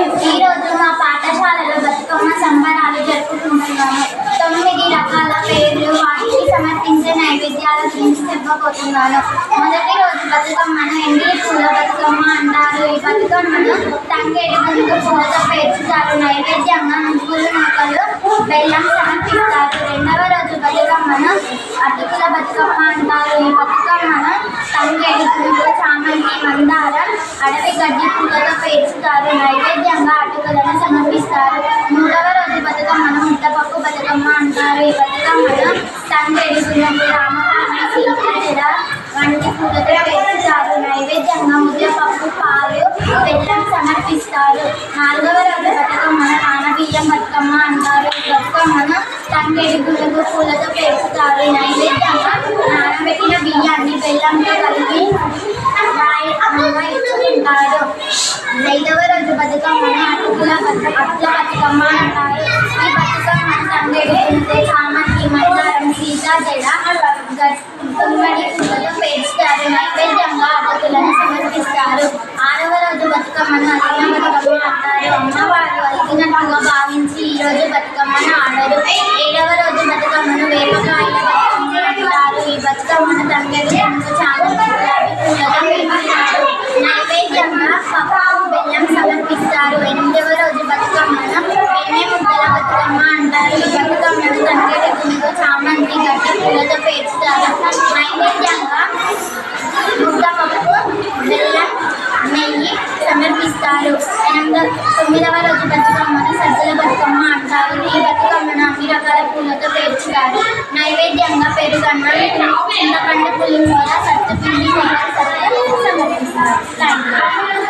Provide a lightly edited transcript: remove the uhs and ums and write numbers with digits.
ఈరోజు మా పాఠశాలలో బతుకమ్మ సంబరాలు జరుపుకుంటున్నాము. 9 రకాల పేర్లు, వాటికి సమర్పించే నైవేద్యాల గురించి చెప్పబోతున్నాను. మొదటి రోజు బతుకమ్మను ఎంగిలి పూల బతుకమ్మ అంటారు. ఈ బతుకమ్మను తంగేడు గుండు పూలతో పేర్చుతారు. నైవేద్యంగా నువ్వులు, నూకలు, బెల్లం సమర్పిస్తారు. రెండవ రోజు బతుకమ్మను అటుకుల బతుకమ్మ అంటారు. ఈ బతుకమ్మను తంగేడు గుండు, చామంతి, మందారం, అడవి గడ్డి పూలతో పేర్చుతారు. నైవేద్యంగా అటుకులను సమర్పిస్తారు. మూడవ రోజు బతుకమ్మను ముద్దపప్పు బతుకమ్మ అంటారు. ఈ బతుకమ్మను తంగేడు గుండు, రామపాన, సీతజడ వంటి పూలతో పేర్చుతారు. నైవేద్యంగా ముద్దపప్పు, పాలు, బెల్లం సమర్పిస్తారు. నాలుగవ రోజు బతుకమ్మను నానబియ్యం బతుకమ్మ అంటారు. ఈ బతుకమ్మను తంగేడు గుండు పూలతో పేర్చుతారు. నైవేద్యంగా నానబెట్టిన బియ్యాన్ని బెల్లంతో కలిపి ఇచ్చుకుంటారు. ఐదవ రోజు బతుకమ్మను అటుకుల బతుకమ్మ అంటారు. ఈ బతుకమ్మను తంగేడు గుండు, చామంతి, మందారం, సీతజడ, గుమ్మడి పూలతో పేర్చుతారు. నైవేద్యంగా అటుకులను సమర్పిస్తారు. ఆరవ రోజు బతుకమ్మను అలిగిన బతుకమ్మ అంటారు. అమ్మవారు అలిగినట్టుగా భావించి ఈ రోజు బతుకమ్మను ఆడరు. ఏడవ రోజు బతుకమ్మను వేపకాయల బతుకమ్మ అంటారు. ఈ బతుకమ్మను తంగేడు గుండు, చామంతి, గులాబీ పూలతో పేర్చుతారు. నైవేద్యంగా పప్పు, బెల్లం సమర్పిస్తారు. ఎనిమిదవ రోజు బతుకమ్మను వెన్నె ముద్దల బతుకమ్మ అంటారు. ఈ బతుకమ్మను తంగేడు గుండు, చామంతి, గడ్డి పూలతో పేర్చుతారు. నైవేద్యంగా ముద్దపప్పు, బెల్లం, నెయ్యి సమర్పిస్తారు. తొమ్మిదవ రోజు బతుకమ్మను సజ్జల బతుకమ్మ అంటారు. ఈ బతుకమ్మను అన్ని రకాల పూలతో పేర్చుతారు. నైవేద్యంగా పెరుగన్నం, చింతపండు పులిహోర, సత్తుపిండి, సమర్పిస్తారు. Thank you.